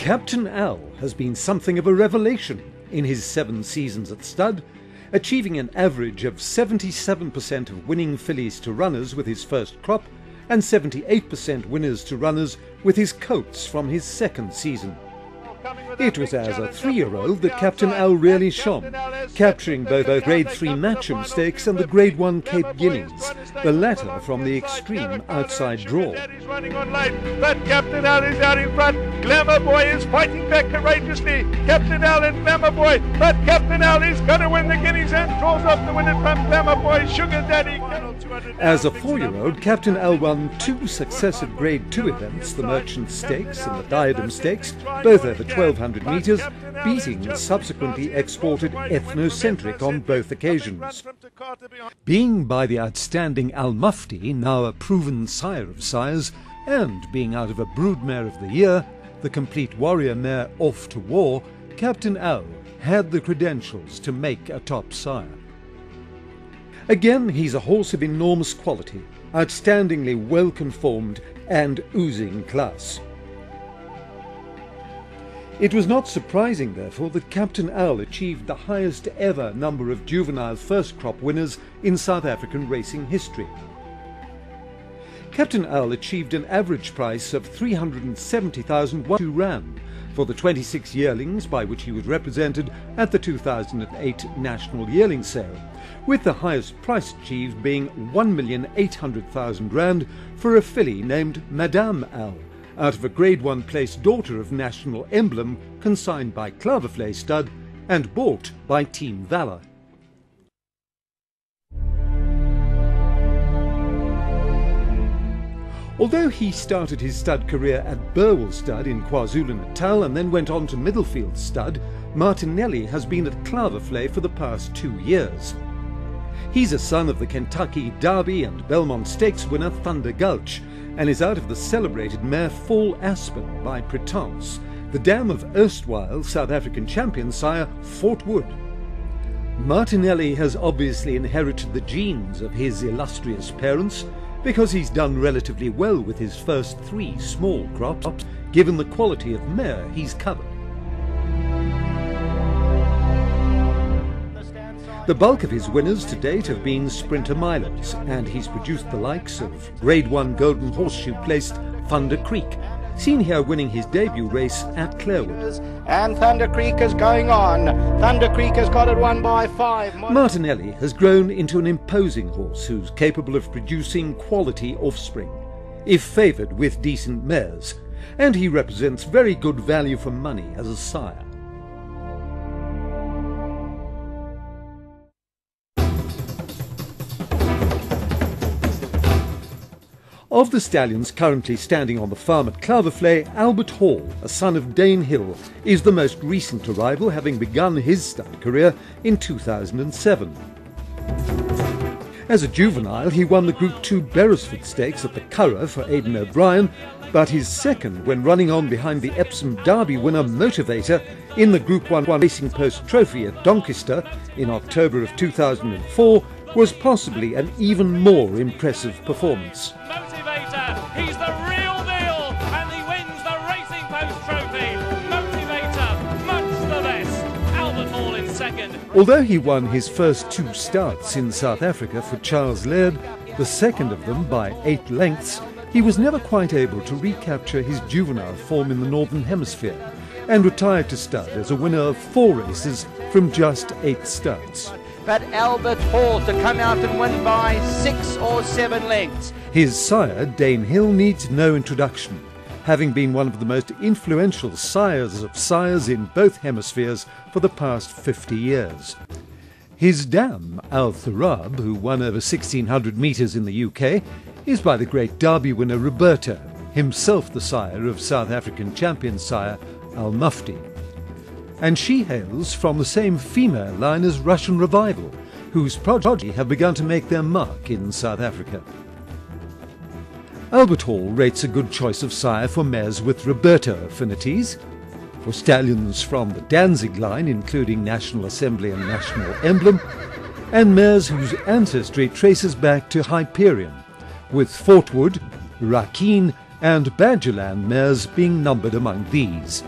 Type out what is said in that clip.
Captain Al has been something of a revelation in his 7 seasons at stud, achieving an average of 77% of winning fillies to runners with his first crop and 78% winners to runners with his colts from his 2nd season. It was as a 3-year-old that Captain Al really shone, capturing both Grade 3 Matcham Stakes and the Grade 1 Cape Guineas, the latter from the extreme outside draw. But Captain Al is out in front. Glamour Boy is fighting back courageously. Captain Al and Glamour Boy, but Captain Al is going to win the Guineas and draws off the winner from Glamour Boy. Sugar Daddy. As a 4-year-old, Captain Al won 2 successive Grade 2 events, the Merchant Stakes and the Diadem Stakes, both over 1,200 metres, beating the subsequently exported Ethnocentric on both occasions. Being by the outstanding Al Mufti, now a proven sire of sires, and being out of a broodmare of the year, the complete warrior mare Off to War, Captain Al had the credentials to make a top sire. Again, he's a horse of enormous quality, outstandingly well conformed and oozing class. It was not surprising, therefore, that Captain Al achieved the highest ever number of juvenile first crop winners in South African racing history. Captain Al achieved an average price of 370,002 rand for the 26 yearlings by which he was represented at the 2008 National Yearling Sale, with the highest price achieved being 1,800,000 rand for a filly named Madame Al, out of a Grade 1 placed daughter of National Emblem, consigned by Klawervlei stud and bought by Team Valor. Although he started his stud career at Burwell Stud in KwaZulu-Natal and then went on to Middlefield Stud, Martinelli has been at Klawervlei for the past 2 years. He's a son of the Kentucky Derby and Belmont Stakes winner Thunder Gulch, and is out of the celebrated mare Fall Aspen by Pretence, the dam of erstwhile South African champion sire Fort Wood. Martinelli has obviously inherited the genes of his illustrious parents, because he's done relatively well with his first 3 small crops, given the quality of mare he's covered. The bulk of his winners to date have been sprinter milers, and he's produced the likes of Grade 1 Golden Horseshoe placed Thunder Creek, seen here winning his debut race at Clarewood. And Thunder Creek is going on. Thunder Creek has got it won by 5. Martinelli has grown into an imposing horse who's capable of producing quality offspring, if favoured with decent mares, and he represents very good value for money as a sire. Of the stallions currently standing on the farm at Klawervlei, Albert Hall, a son of Dane Hill, is the most recent arrival, having begun his stud career in 2007. As a juvenile, he won the Group 2 Beresford Stakes at the Curragh for Aidan O'Brien, but his second when running on behind the Epsom Derby winner Motivator in the Group 1 Racing Post Trophy at Doncaster in October of 2004 was possibly an even more impressive performance. He's the real deal, and he wins the Racing Post Trophy. Motivator, much the best. Albert Hall in second. Although he won his first 2 starts in South Africa for Charles Laird, the second of them by 8 lengths, he was never quite able to recapture his juvenile form in the Northern Hemisphere, and retired to stud as a winner of 4 races from just 8 starts. But Albert Hall to come out and win by 6 or 7 lengths. His sire, Dane Hill, needs no introduction, having been one of the most influential sires of sires in both hemispheres for the past 50 years. His dam, Al Thurab, who won over 1,600 metres in the UK, is by the great Derby winner Roberto, himself the sire of South African champion sire Al Mufti. And she hails from the same female line as Russian Revival, whose progeny have begun to make their mark in South Africa. Albert Hall rates a good choice of sire for mares with Roberto affinities, for stallions from the Danzig line, including National Assembly and National Emblem, and mares whose ancestry traces back to Hyperion, with Fort Wood, Rakeen and Badgerland mares being numbered among these.